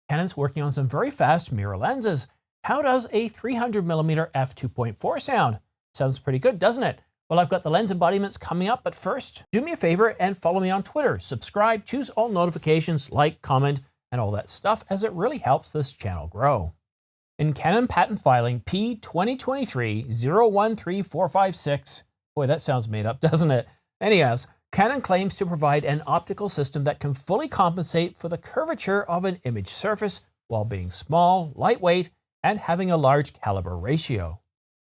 Canon's working on some very fast mirror lenses. How does a 300mm f2.4 sound? Sounds pretty good, doesn't it? Well, I've got the lens embodiments coming up, but first, do me a favor and follow me on Twitter. Subscribe, choose all notifications, like, comment, and all that stuff, as it really helps this channel grow. In Canon patent filing P2023-013456, boy, that sounds made up, doesn't it? Anyhow, Canon claims to provide an optical system that can fully compensate for the curvature of an image surface while being small, lightweight, and having a large caliber ratio.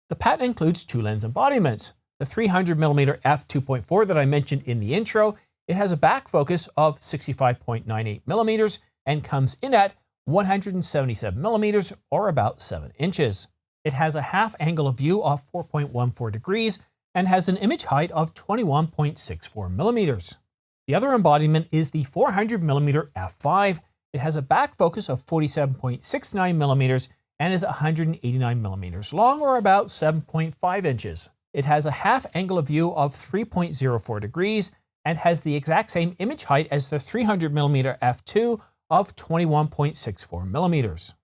The patent includes two lens embodiments. The 300mm f2.4 that I mentioned in the intro, it has a back focus of 65.98mm and comes in at 177mm, or about 7 inches. It has a half angle of view of 4.14 degrees and has an image height of 21.64mm. The other embodiment is the 400mm f5. It has a back focus of 47.69mm and is 189mm long, or about 7.5 inches. It has a half angle of view of 3.04 degrees and has the exact same image height as the 300mm f2 of 21.64mm.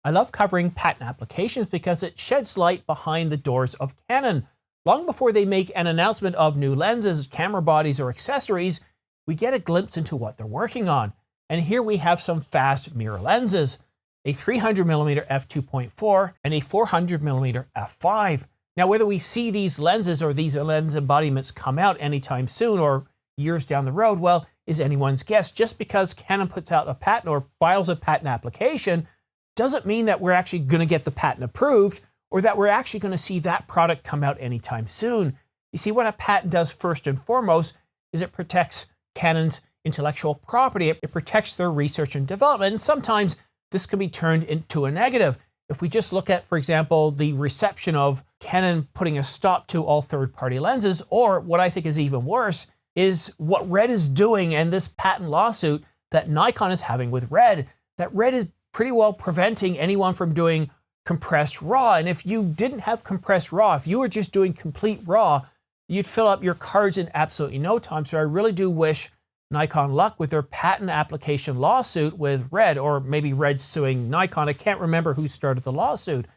I love covering patent applications because it sheds light behind the doors of Canon. Long before they make an announcement of new lenses, camera bodies, or accessories, we get a glimpse into what they're working on. And here we have some fast mirror lenses, a 300mm f2.4 and a 400mm f5. Now, whether we see these lenses or these lens embodiments come out anytime soon or years down the road, well, is anyone's guess. Just because Canon puts out a patent or files a patent application doesn't mean that we're actually going to get the patent approved or that we're actually going to see that product come out anytime soon. You see, what a patent does first and foremost is it protects Canon's intellectual property. It protects their research and development. And sometimes this can be turned into a negative. If we just look at, for example, the reception of Canon putting a stop to all third-party lenses, or what I think is even worse, is what Red is doing and this patent lawsuit that Nikon is having with Red. That Red is pretty well preventing anyone from doing compressed RAW. And if you didn't have compressed RAW, if you were just doing complete RAW, you'd fill up your cards in absolutely no time. So I really do wish Nikon luck with their patent application lawsuit with Red, or maybe Red suing Nikon. I can't remember who started the lawsuit.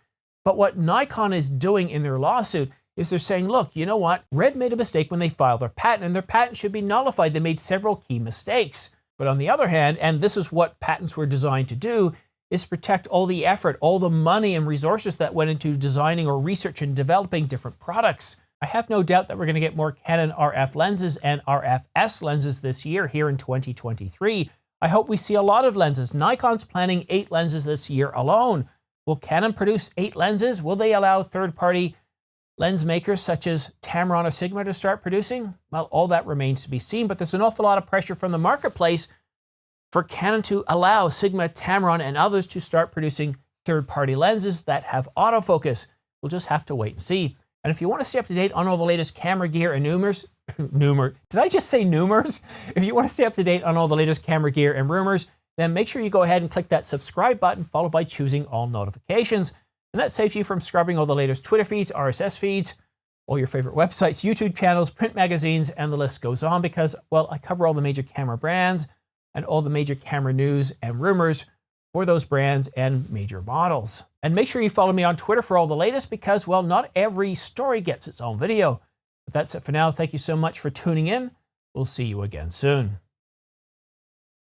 But what Nikon is doing in their lawsuit is they're saying, look, you know what? Red made a mistake when they filed their patent, and their patent should be nullified. They made several key mistakes. But on the other hand, and this is what patents were designed to do, is protect all the effort, all the money and resources that went into designing or research and developing different products. I have no doubt that we're going to get more Canon RF lenses and RFS lenses this year here in 2023. I hope we see a lot of lenses. Nikon's planning 8 lenses this year alone. Will Canon produce 8 lenses? Will they allow third-party lens makers such as Tamron or Sigma to start producing? Well, all that remains to be seen, but there's an awful lot of pressure from the marketplace for Canon to allow Sigma, Tamron, and others to start producing third-party lenses that have autofocus. We'll just have to wait and see. And if you want to stay up to date on all the latest camera gear and rumors, did I just say rumors? If you want to stay up to date on all the latest camera gear and rumors, then make sure you go ahead and click that subscribe button, followed by choosing all notifications. And that saves you from scrubbing all the latest Twitter feeds, RSS feeds, all your favorite websites, YouTube channels, print magazines, and the list goes on because, well, I cover all the major camera brands and all the major camera news and rumors for those brands and major models. And make sure you follow me on Twitter for all the latest because, well, not every story gets its own video. But that's it for now. Thank you so much for tuning in. We'll see you again soon.